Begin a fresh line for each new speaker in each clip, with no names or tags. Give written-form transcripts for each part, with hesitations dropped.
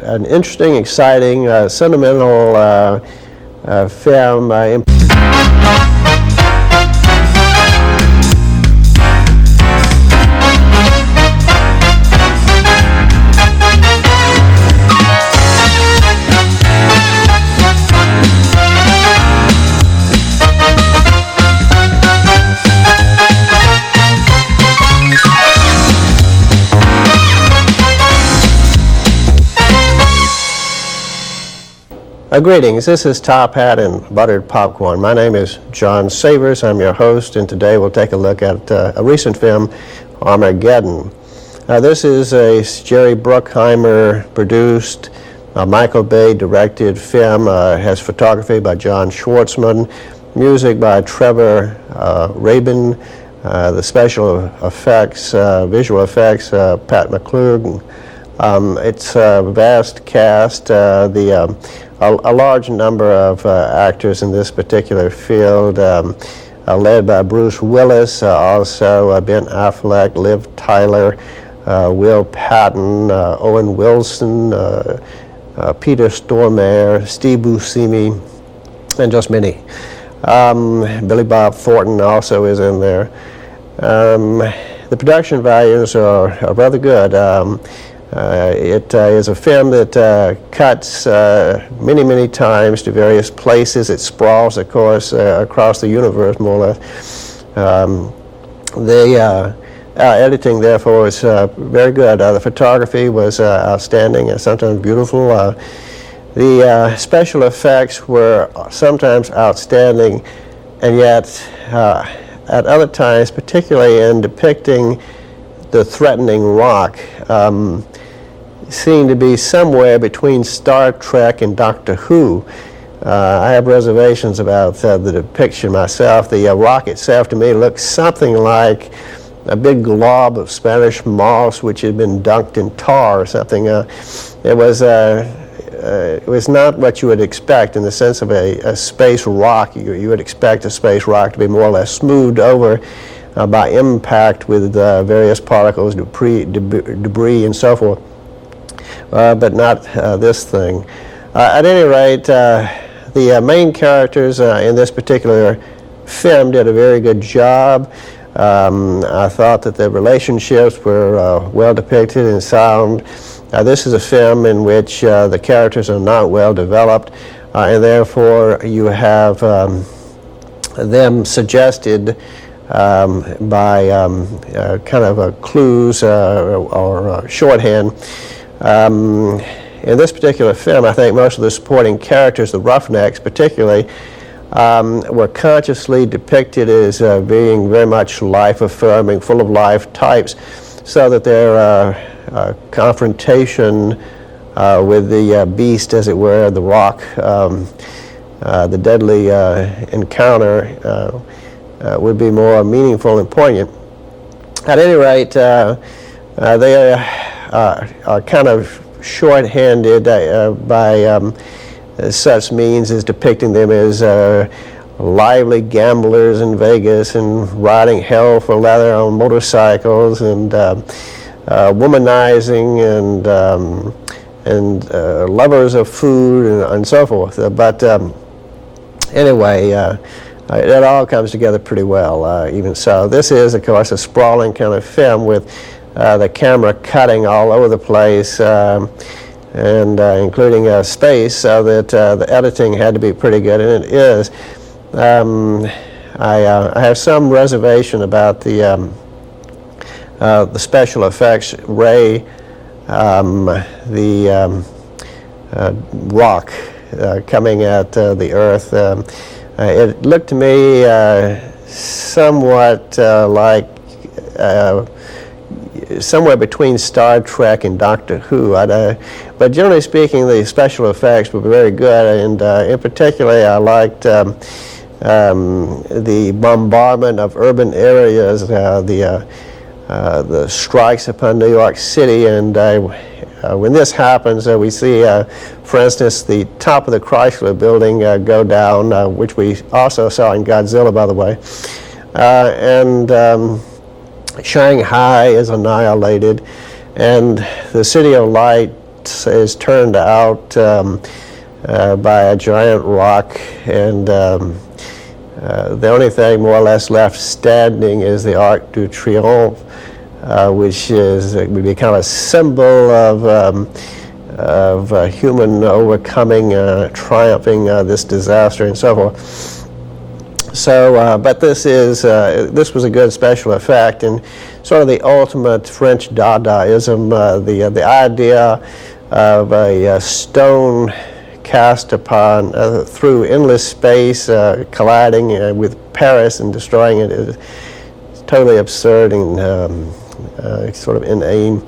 An interesting, exciting, sentimental film. Greetings, this is Top Hat and Buttered Popcorn. My name is John Savers, I'm your host, and today we'll take a look at a recent film, Armageddon. This is a Jerry Bruckheimer produced, Michael Bay directed film, has photography by John Schwartzman, music by Trevor Rabin, the special effects, visual effects, Pat McClure. It's a vast cast. A large number of actors in this particular field, led by Bruce Willis, also Ben Affleck, Liv Tyler, Will Patton, Owen Wilson, Peter Stormare, Steve Buscemi, and just many. Billy Bob Thornton also is in there. The production values are rather good. It is a film that cuts many times to various places. It sprawls, of course, across the universe, more or less. The editing, therefore, is very good. The photography was outstanding and sometimes beautiful. The special effects were sometimes outstanding, and yet at other times, particularly in depicting the threatening rock, seemed to be somewhere between Star Trek and Doctor Who. I have reservations about the depiction myself. The rock itself, to me, looks something like a big glob of Spanish moss which had been dunked in tar or something. It was not what you would expect in the sense of a space rock. You would expect a space rock to be more or less smoothed over by impact with various particles, debris and so forth. But not this thing. At any rate, the main characters in this particular film did a very good job. I thought that the relationships were well depicted and sound. This is a film in which the characters are not well developed, and therefore you have them suggested by kind of clues or shorthand. In this particular film, I think most of the supporting characters, the roughnecks particularly, were consciously depicted as being very much life-affirming, full of life types, so that their confrontation with the beast, as it were, the rock, the deadly encounter, would be more meaningful and poignant. At any rate, they are kind of short-handed by such means as depicting them as lively gamblers in Vegas and riding hell for leather on motorcycles and womanizing and lovers of food and so forth. But anyway, it all comes together pretty well, even so. This is, of course, a sprawling kind of film with the camera cutting all over the place, and including space, so that the editing had to be pretty good, and it is. I have some reservation about the special effects. Ray, the rock coming at the Earth, it looked to me somewhat like somewhere between Star Trek and Doctor Who. But generally speaking, the special effects were very good, and in particular, I liked the bombardment of urban areas, the strikes upon New York City, and when this happens, we see, for instance, the top of the Chrysler building go down, which we also saw in Godzilla, by the way, and Shanghai is annihilated, and the City of Light is turned out by a giant rock, and the only thing more or less left standing is the Arc de Triomphe, which would become a symbol of human overcoming, triumphing this disaster and so forth. So, but this was a good special effect, and sort of the ultimate French Dadaism, the idea of a stone cast upon through endless space, colliding with Paris and destroying it is totally absurd and sort of inane.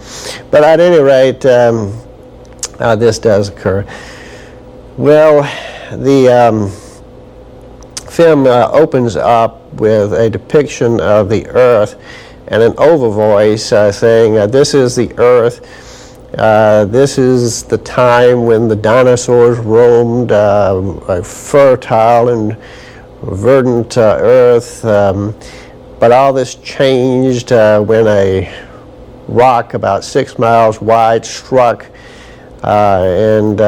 But at any rate, this does occur. Well, the film opens up with a depiction of the Earth and an overvoice saying, "This is the Earth. This is the time when the dinosaurs roamed a fertile and verdant Earth, but all this changed when a rock about 6 miles wide struck and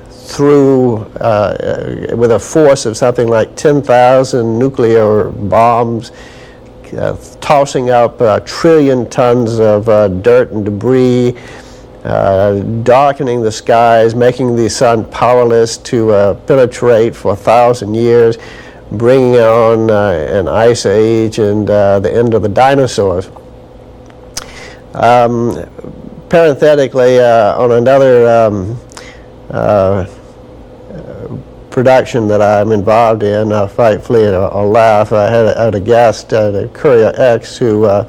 threw with a force of something like 10,000 nuclear bombs, tossing up a trillion tons of dirt and debris, darkening the skies, making the sun powerless to penetrate for 1,000 years, bringing on an ice age and the end of the dinosaurs." Parenthetically, on another production that I'm involved in, Fight, Flee, or Laugh, I had a guest, Courier X, who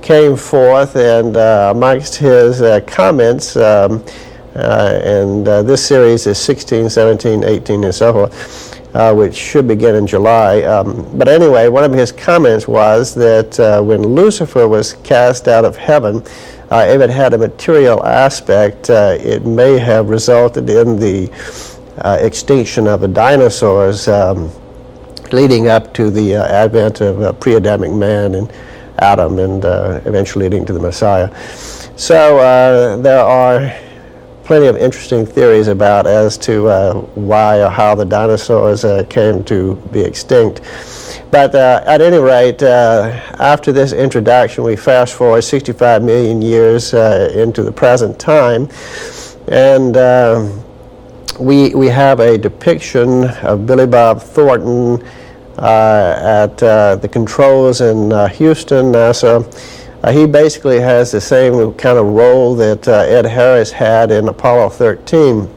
came forth, and amongst his comments, and this series is 16, 17, 18, and so forth, which should begin in July. But anyway, one of his comments was that when Lucifer was cast out of heaven, if it had a material aspect, it may have resulted in the extinction of the dinosaurs, leading up to the advent of pre-Adamic man and Adam, and eventually leading to the Messiah. So there are plenty of interesting theories about as to why or how the dinosaurs came to be extinct. But at any rate, after this introduction, we fast forward 65 million years into the present time, and we have a depiction of Billy Bob Thornton at the controls in Houston, NASA. He basically has the same kind of role that Ed Harris had in Apollo 13,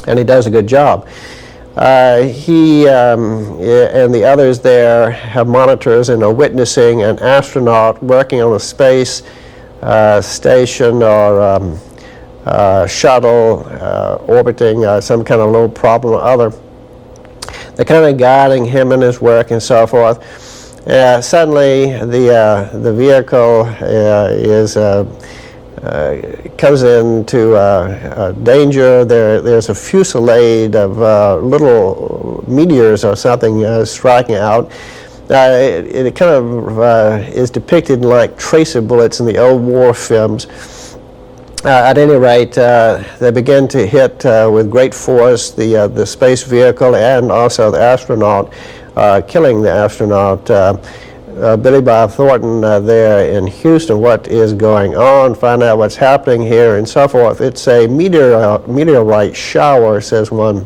and he does a good job. He and the others there have monitors and are witnessing an astronaut working on a space station or shuttle orbiting some kind of little problem or other. They're kind of guiding him in his work and so forth. Suddenly, the vehicle comes into danger. There's a fusillade of little meteors or something striking out. It kind of is depicted like tracer bullets in the old war films. At any rate, they begin to hit with great force the space vehicle and also the astronaut, killing the astronaut. Billy Bob Thornton there in Houston, what is going on, find out what's happening here and so forth. It's a meteorite shower, says one.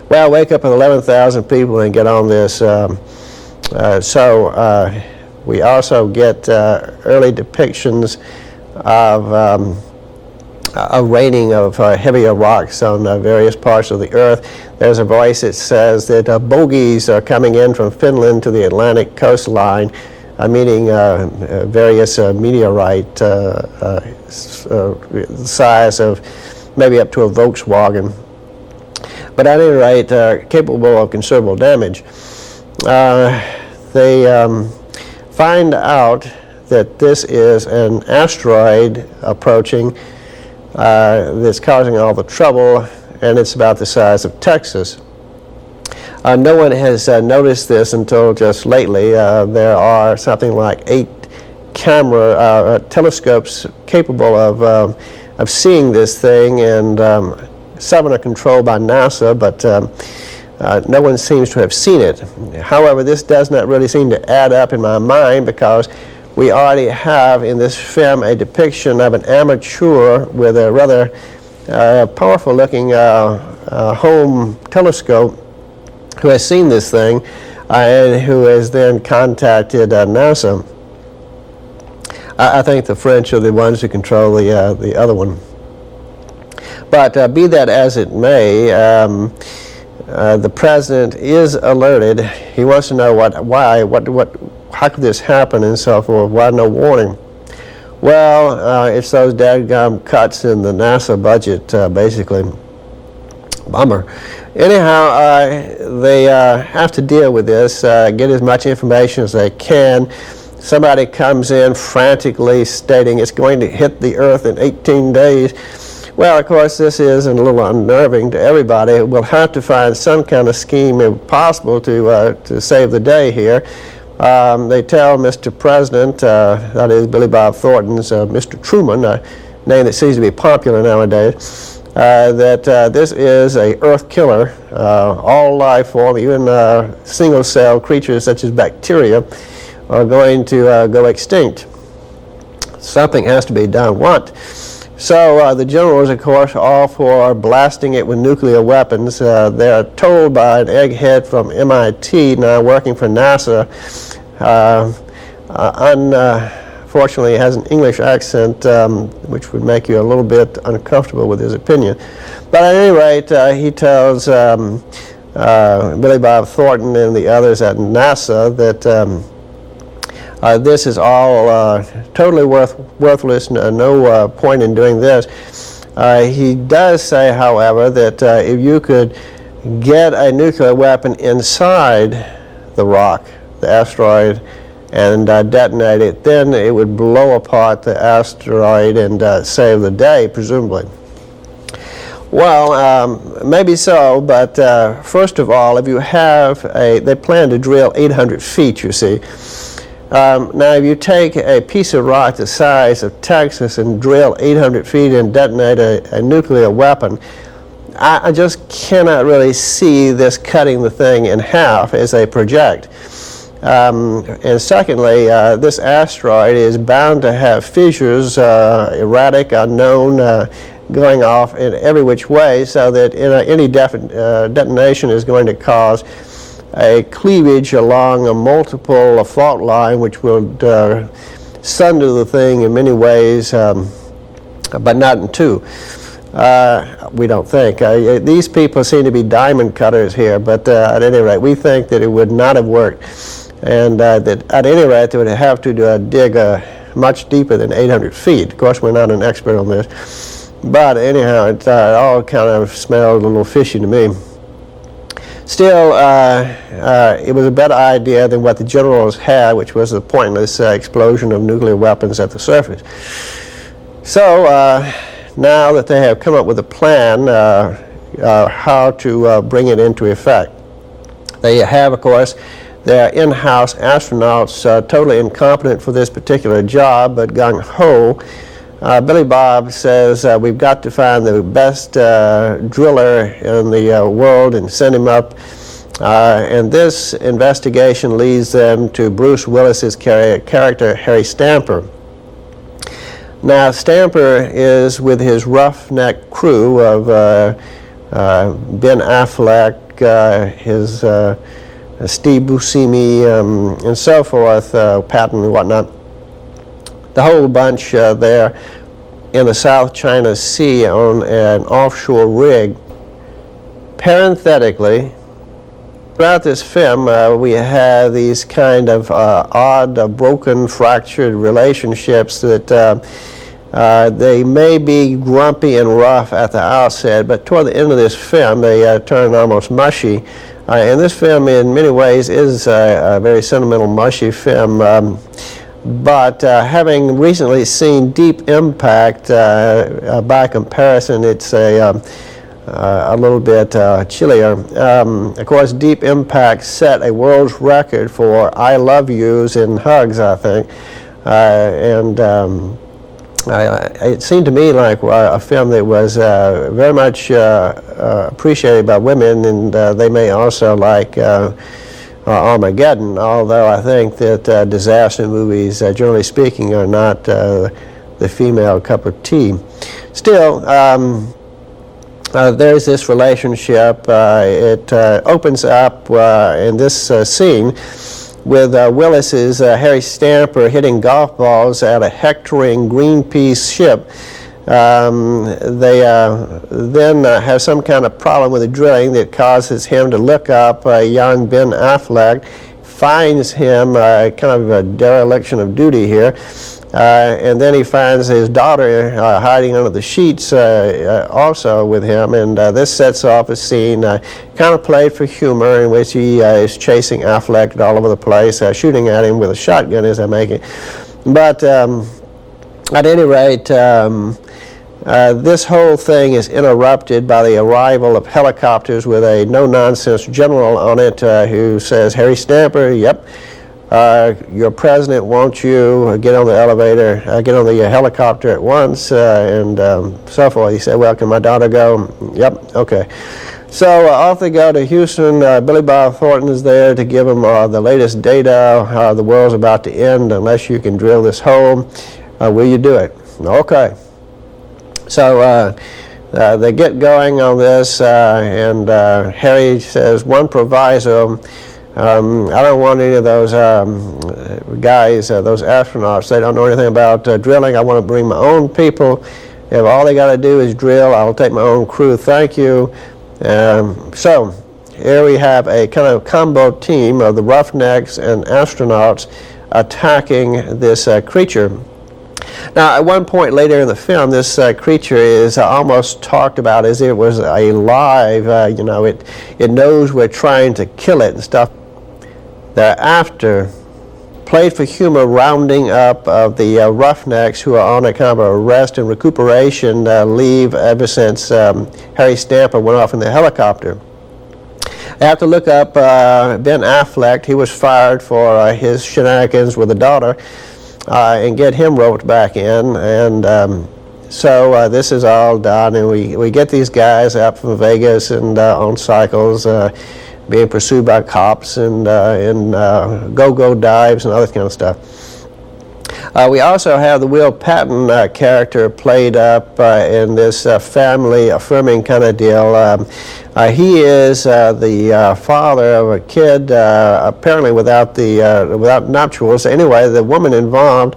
Well, wake up with 11,000 people and get on this. So we also get early depictions of a raining of heavier rocks on various parts of the Earth. There's a voice that says that bogies are coming in from Finland to the Atlantic coastline, meaning various meteorite size of maybe up to a Volkswagen. But at any rate, capable of considerable damage. They find out that this is an asteroid approaching that's causing all the trouble, and it's about the size of Texas. No one has noticed this until just lately. There are something like 8 telescopes capable of of seeing this thing, and some are controlled by NASA, but no one seems to have seen it. However, this does not really seem to add up in my mind, because we already have in this film a depiction of an amateur with a rather powerful looking home telescope who has seen this thing and who has then contacted NASA. I think the French are the ones who control the other one. But be that as it may, the president is alerted. He wants to know how could this happen and so forth. Why no warning? Well, it's those dadgum cuts in the NASA budget, basically. Bummer. Anyhow, they have to deal with this, get as much information as they can. Somebody comes in frantically stating it's going to hit the Earth in 18 days. Well, of course, this is a little unnerving to everybody. We'll have to find some kind of scheme, if possible, to save the day here. They tell Mr. President, that is Billy Bob Thornton's Mr. Truman, a name that seems to be popular nowadays, that this is a Earth killer. All life form, even single-cell creatures such as bacteria, are going to go extinct. Something has to be done. What? So the generals, of course, are all for blasting it with nuclear weapons. They're told by an egghead from MIT, now working for NASA, unfortunately has an English accent, which would make you a little bit uncomfortable with his opinion. But at any rate, he tells Billy Bob Thornton and the others at NASA that this is all totally worthless, no point in doing this. He does say, however, that if you could get a nuclear weapon inside the rock, the asteroid, and detonate it, then it would blow apart the asteroid and save the day, presumably. Well, maybe so, but first of all, if you have they plan to drill 800 feet, you see. Now, if you take a piece of rock the size of Texas and drill 800 feet and detonate a nuclear weapon, I just cannot really see this cutting the thing in half as they project. And secondly, this asteroid is bound to have fissures, erratic, unknown, going off in every which way, so that any detonation is going to cause a cleavage along a multiple fault line, which will sunder the thing in many ways, but not in two. We don't think. These people seem to be diamond cutters here, but at any rate, we think that it would not have worked, and that at any rate, they would have to dig much deeper than 800 feet. Of course, we're not an expert on this, but anyhow, it all kind of smelled a little fishy to me. Still, it was a better idea than what the generals had, which was the pointless explosion of nuclear weapons at the surface. So now that they have come up with a plan how to bring it into effect, they have, of course, their in-house astronauts totally incompetent for this particular job, but gung-ho. Billy Bob says we've got to find the best driller in the world and send him up. And this investigation leads them to Bruce Willis's character, Harry Stamper. Now, Stamper is with his roughneck crew of Ben Affleck, his Steve Buscemi, and so forth, Patton and whatnot. The whole bunch there in the South China Sea on an offshore rig. Parenthetically, throughout this film, we have these kind of odd, broken, fractured relationships that they may be grumpy and rough at the outset, but toward the end of this film, they turn almost mushy. And this film, in many ways, is a very sentimental, mushy film. But having recently seen Deep Impact, by comparison, it's a little bit chillier. Of course, Deep Impact set a world's record for I love yous and hugs, I think. And it seemed to me like a film that was very much appreciated by women, and they may also like Armageddon, although I think that disaster movies, generally speaking, are not the female cup of tea. Still, there's this relationship. It opens up in this scene with Willis's Harry Stamper hitting golf balls at a hectoring Greenpeace ship. They then have some kind of problem with the drilling that causes him to look up young Ben Affleck, finds him kind of a dereliction of duty here, and then he finds his daughter hiding under the sheets also with him, and this sets off a scene kind of played for humor in which he is chasing Affleck all over the place, shooting at him with a shotgun as I make it. But at any rate, this whole thing is interrupted by the arrival of helicopters with a no-nonsense general on it who says, "Harry Stamper, yep, your president wants you, get on the elevator, get on the helicopter at once," and so forth. He said, "Well, can my daughter go?" "Yep, okay." So off they go to Houston. Billy Bob Thornton is there to give them the latest data. The world's about to end unless you can drill this hole. Will you do it? Okay. So they get going on this, and Harry says, "One proviso, I don't want any of those guys, those astronauts. They don't know anything about drilling. I want to bring my own people. If all they got to do is drill, I'll take my own crew. Thank you." So here we have a kind of combo team of the Roughnecks and astronauts attacking this creature. Now, at one point later in the film, this creature is almost talked about as if it was alive. You know, it knows we're trying to kill it and stuff. Thereafter, played for humor, rounding up of the Roughnecks who are on a kind of a rest and recuperation leave ever since Harry Stamper went off in the helicopter. I have to look up Ben Affleck. He was fired for his shenanigans with the daughter. And get him roped back in, and so this is all done, and we get these guys out from Vegas and on cycles, being pursued by cops and go-go dives and other kind of stuff. We also have the Will Patton character played up in this family-affirming kind of deal. He is the father of a kid, apparently without nuptials. Anyway, the woman involved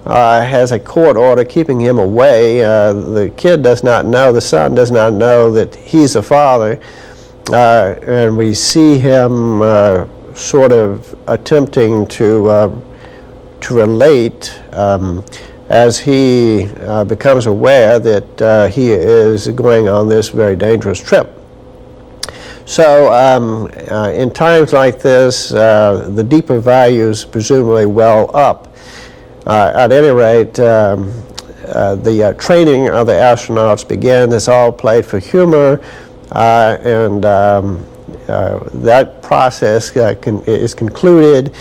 has a court order keeping him away. The kid does not know, the son does not know that he's the father, and we see him sort of attempting to relate as he becomes aware that he is going on this very dangerous trip. So in times like this, the deeper values presumably well up. At any rate, the training of the astronauts began. It's all played for humor, and that process is concluded.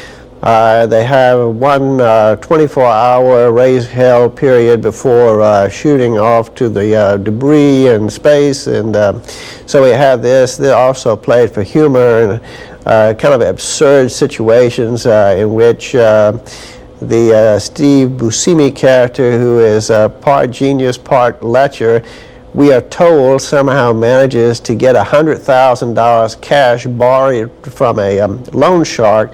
They have one 24-hour raise hell period before shooting off to the debris in space, and so we have this. They're also played for humor and kind of absurd situations in which the Steve Buscemi character, who is part genius, part lecher, we are told somehow manages to get $100,000 cash borrowed from a loan shark,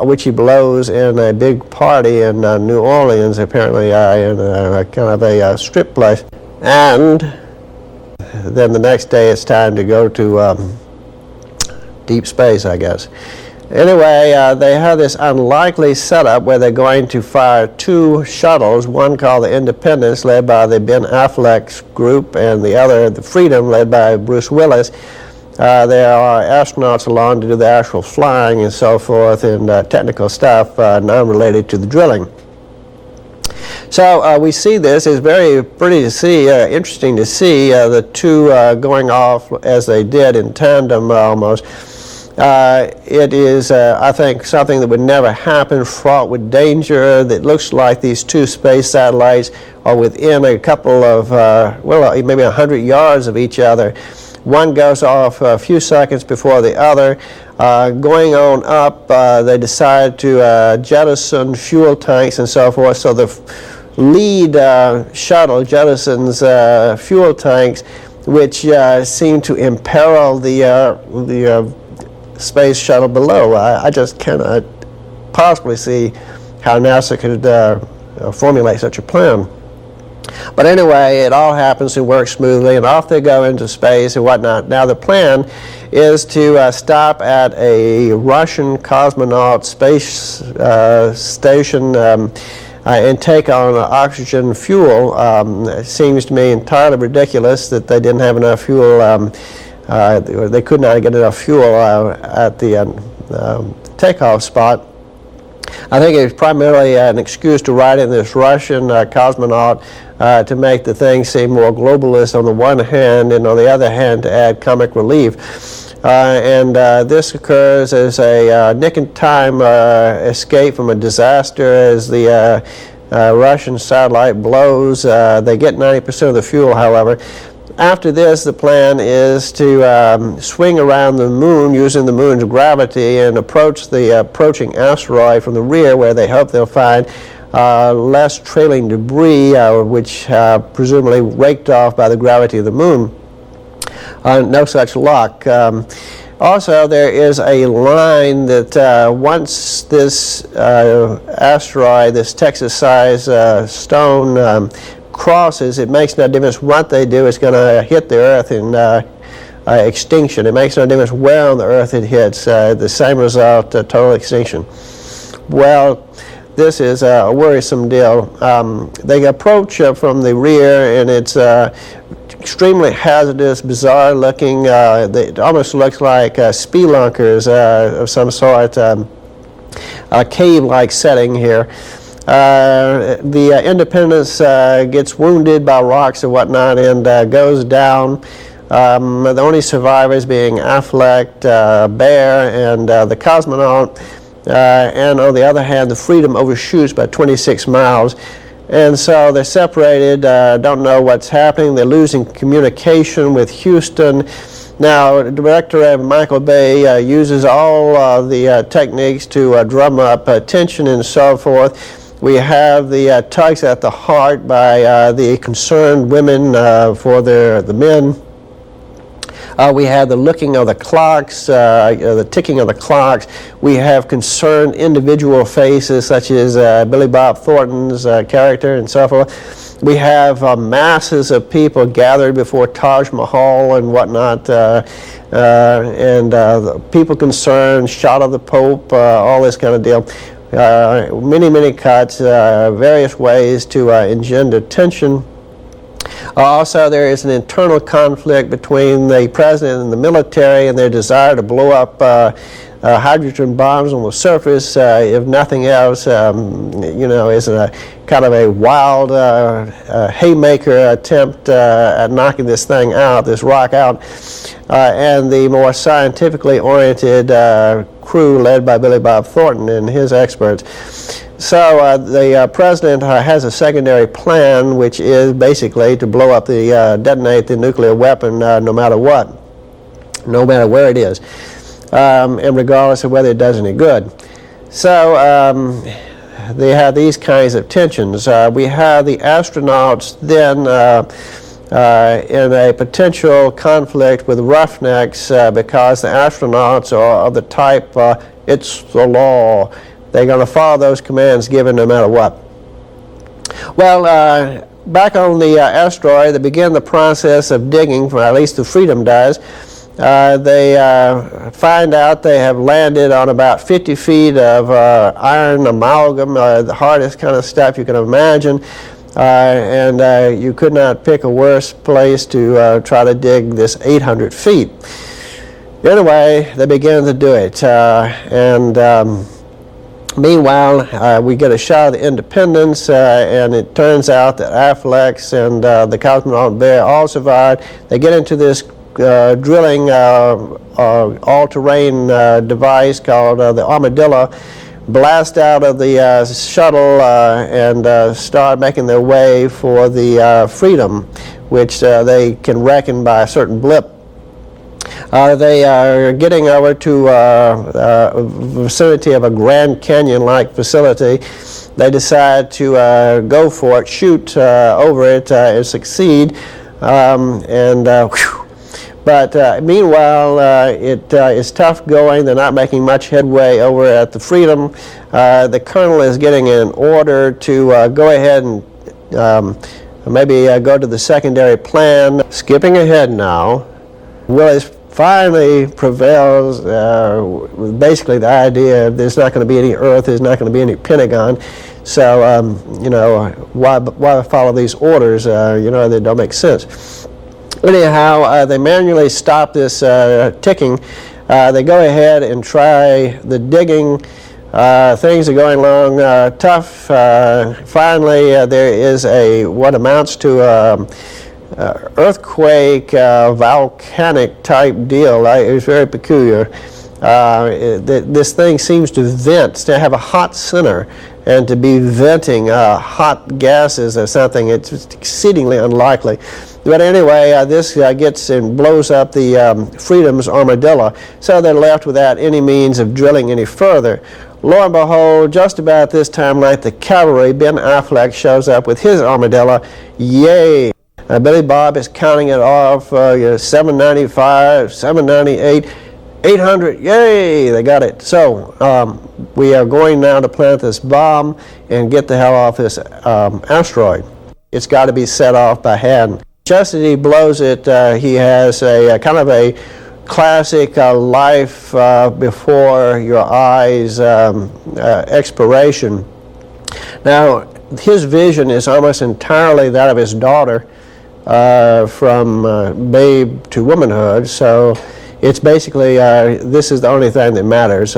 which he blows in a big party in New Orleans, apparently in a kind of a strip place. And then the next day it's time to go to deep space, I guess. Anyway, they have this unlikely setup where they're going to fire two shuttles, one called the Independence, led by the Ben Affleck group, and the other, the Freedom, led by Bruce Willis. There are astronauts along to do the actual flying and so forth, and technical stuff non-related to the drilling. So we see this. It's very pretty to see, interesting to see the two going off as they did in tandem almost. It is, I think, something that would never happen, fraught with danger, that looks like these two space satellites are within a couple of, well, maybe 100 yards of each other. One goes off a few seconds before the other. Going on up, they decide to jettison fuel tanks and so forth. So the lead shuttle jettisons fuel tanks, which seem to imperil the space shuttle below. I just cannot possibly see how NASA could formulate such a plan. But anyway, it all happens and works smoothly, and off they go into space and whatnot. Now the plan is to stop at a Russian cosmonaut space station and take on oxygen fuel. It seems to me entirely ridiculous that they didn't have enough fuel. They could not get enough fuel at the takeoff spot. I think it was primarily an excuse to ride in this Russian cosmonaut to make the thing seem more globalist on the one hand, and on the other hand to add comic relief. This occurs as a nick-in-time escape from a disaster as the Russian satellite blows. They get 90% of the fuel, however. After this, the plan is to swing around the moon using the moon's gravity and approach the approaching asteroid from the rear, where they hope they'll find less trailing debris, which presumably raked off by the gravity of the moon. No such luck. Also, there is a line that once this asteroid, this Texas-sized stone, crosses, it makes no difference what they do. It's going to hit the Earth in extinction. It makes no difference where on the Earth it hits. The same result, total extinction. Well, this is a worrisome deal. They approach from the rear, and it's extremely hazardous, bizarre looking. It almost looks like spelunkers of some sort, a cave-like setting here. The Independence gets wounded by rocks and whatnot and goes down. The only survivors being Affleck, Bear, and the cosmonaut. And on the other hand, the Freedom overshoots by 26 miles. And so they're separated, don't know what's happening. They're losing communication with Houston. Now, Director Michael Bay uses all the techniques to drum up tension and so forth. We have the tugs at the heart by the concerned women for the men. We have the looking of the clocks, the ticking of the clocks. We have concerned individual faces, such as Billy Bob Thornton's character and so forth. We have masses of people gathered before Taj Mahal and whatnot, and people concerned, shot of the Pope, all this kind of deal. Many cuts, various ways to engender tension. Also, there is an internal conflict between the president and the military and their desire to blow up hydrogen bombs on the surface, if nothing else, is a kind of a wild haymaker attempt at knocking this thing out, this rock out, and the more scientifically oriented crew led by Billy Bob Thornton and his experts. So the president has a secondary plan, which is basically to blow up detonate the nuclear weapon no matter what, no matter where it is, and regardless of whether it does any good. So they have these kinds of tensions. We have the astronauts then in a potential conflict with roughnecks because the astronauts are of the type, it's the law. They're going to follow those commands given no matter what. Well, back on the asteroid, they begin the process of digging, or at least the Freedom does. They find out they have landed on about 50 feet of iron amalgam, the hardest kind of stuff you can imagine. And you could not pick a worse place to try to dig this 800 feet. Anyway, they begin to do it. Meanwhile, we get a shot of the Independence, and it turns out that Affleck and the cosmonaut Bear all survived. They get into this drilling all-terrain device called the Armadillo blast out of the shuttle and start making their way for the Freedom, which they can reckon by a certain blip. They are getting over to the vicinity of a Grand Canyon-like facility. They decide to go for it, shoot over it, and succeed. But meanwhile, it is tough going. They're not making much headway over at the Freedom. The colonel is getting an order to go ahead and maybe go to the secondary plan. Skipping ahead now, Willis finally prevails with basically the idea there's not going to be any Earth, there's not going to be any Pentagon. So, you know, why follow these orders? You know, they don't make sense. Anyhow, they manually stop this ticking. They go ahead and try the digging. Things are going along tough. Finally, there is what amounts to earthquake, volcanic type deal. It was very peculiar. This thing seems to vent, to have a hot center, and to be venting hot gases or something. It's exceedingly unlikely. But anyway, this gets and blows up the Freedom's Armadillo, so they're left without any means of drilling any further. Lo and behold, just about this time like the cavalry, Ben Affleck shows up with his Armadillo. Yay! Billy Bob is counting it off, 795, 798, 800, yay, they got it. So we are going now to plant this bomb and get the hell off this asteroid. It's got to be set off by hand. Just as he blows it, he has a kind of a classic life before your eyes expiration. Now, his vision is almost entirely that of his daughter from babe to womanhood, so it's basically, this is the only thing that matters.